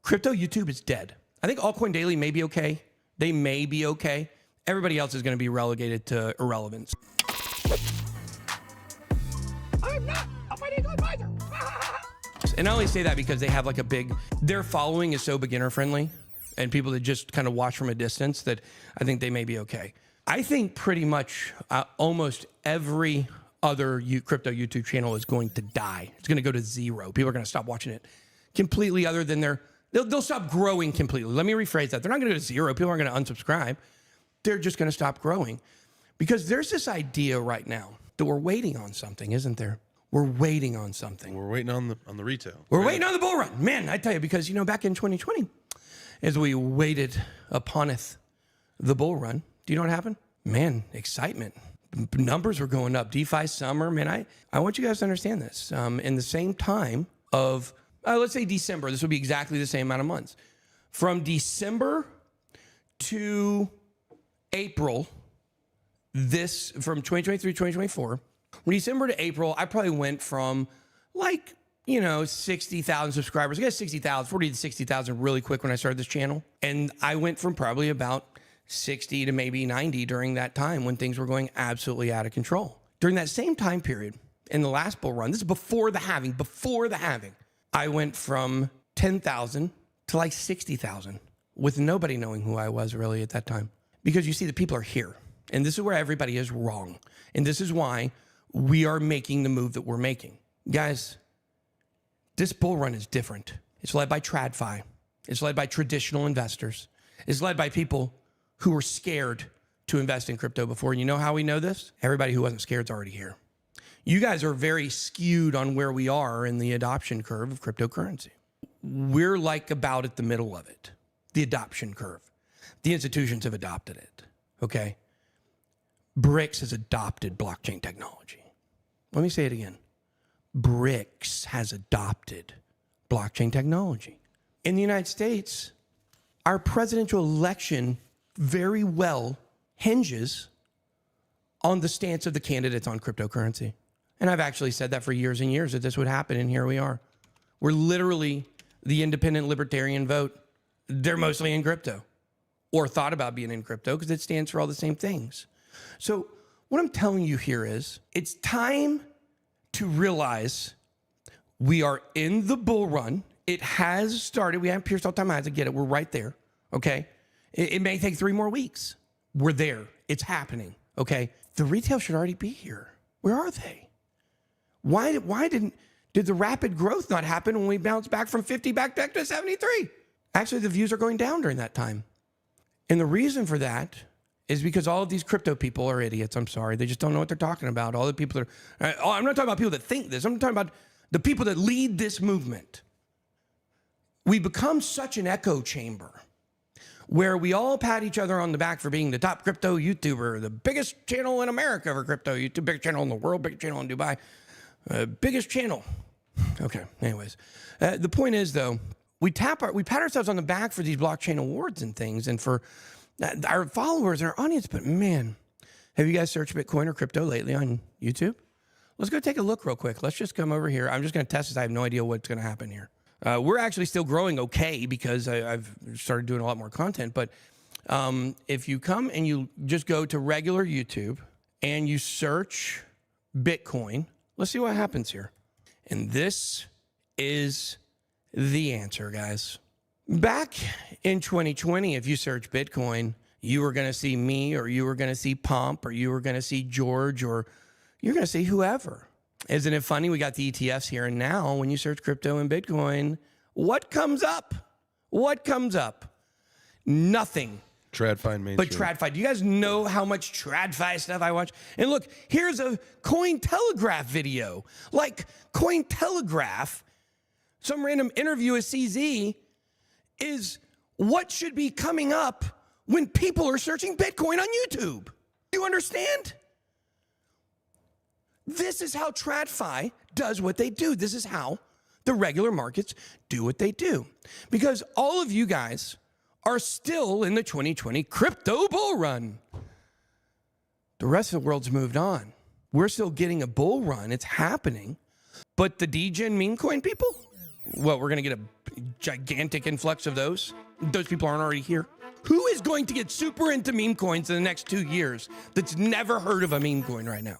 Crypto YouTube is dead. I think Altcoin Daily may be okay. They may be okay. Everybody else is going to be relegated to irrelevance. I'm not a financial advisor. And I only say that because they have like their following is so beginner friendly and people that just kind of watch from a distance that I think they may be okay. I think pretty much almost every other crypto YouTube channel is going to die. It's going to go to zero. People are going to stop watching it completely other than they'll stop growing completely. Let me rephrase that. They're not going to go to zero. People aren't going to unsubscribe. They're just going to stop growing because there's this idea right now that we're waiting on something, isn't there? We're waiting on something. We're waiting on the retail. We're waiting on the bull run. Man, I tell you, because, back in 2020, as we waited uponeth the bull run, do you know what happened? Man, excitement. Numbers were going up. DeFi summer. Man, I want you guys to understand this. In the same time of, let's say December, this would be exactly the same amount of months. From December to April, from 2023 to 2024, from December to April, I probably went from 60,000 subscribers. I guess 60,000, 40 to 60,000 really quick when I started this channel. And I went from probably about 60 to maybe 90 during that time when things were going absolutely out of control. During that same time period, in the last bull run, this is before the halving, I went from 10,000 to like 60,000 with nobody knowing who I was really at that time. Because you see, the people are here. And this is where everybody is wrong. And this is why we are making the move that we're making. Guys, this bull run is different. It's led by TradFi. It's led by traditional investors. It's led by people who were scared to invest in crypto before. And you know how we know this? Everybody who wasn't scared is already here. You guys are very skewed on where we are in the adoption curve of cryptocurrency. We're like about at the middle of it, the adoption curve. The institutions have adopted it, okay? BRICS has adopted blockchain technology. Let me say it again. BRICS has adopted blockchain technology. In the United States, our presidential election very well hinges on the stance of the candidates on cryptocurrency. And I've actually said that for years and years that this would happen, and here we are. We're literally the independent libertarian vote. They're mostly in crypto or thought about being in crypto because it stands for all the same things. So what I'm telling you here is it's time to realize we are in the bull run. It has started. We haven't pierced all-time highs. I get it. We're right there, okay? It may take 3 more weeks. We're there. It's happening, okay? The retail should already be here. Where are they? Why did the rapid growth not happen when we bounced back from 50 back to 73? Actually, the views are going down during that time. And the reason for that is because all of these crypto people are idiots. I'm sorry. They just don't know what they're talking about. All the people that are, I'm not talking about people that think this. I'm talking about the people that lead this movement. We become such an echo chamber where we all pat each other on the back for being the top crypto YouTuber, the biggest channel in America for crypto YouTube, biggest channel in the world, biggest channel in Dubai, biggest channel. Okay, anyways. The point is, though, we pat ourselves on the back for these blockchain awards and things and for our followers and our audience. But man, have you guys searched Bitcoin or crypto lately on YouTube? Let's go take a look real quick. Let's just come over here. I'm just going to test this. I have no idea what's going to happen here. We're actually still growing okay because I've started doing a lot more content. But if you come and you just go to regular YouTube and you search Bitcoin, let's see what happens here. And this is the answer, guys. Back in 2020, if you search Bitcoin, you were going to see me, or you were going to see Pomp, or you were going to see George, or you're going to see whoever. Isn't it funny? We got the ETFs here. And now when you search crypto and Bitcoin, what comes up? What comes up? Nothing. TradFi mainstream. But TradFi. Do you guys know how much TradFi stuff I watch? And look, here's a Cointelegraph video. Like Cointelegraph, some random interview with CZ is what should be coming up when people are searching Bitcoin on YouTube. Do you understand? This is how TradFi does what they do. This is how the regular markets do what they do. Because all of you guys are still in the 2020 crypto bull run. The rest of the world's moved on. We're still getting a bull run. It's happening. But the degen meme coin people, What, we're going to get a gigantic influx of those? Those people aren't already here. Who is going to get super into meme coins in the next 2 years that's never heard of a meme coin right now?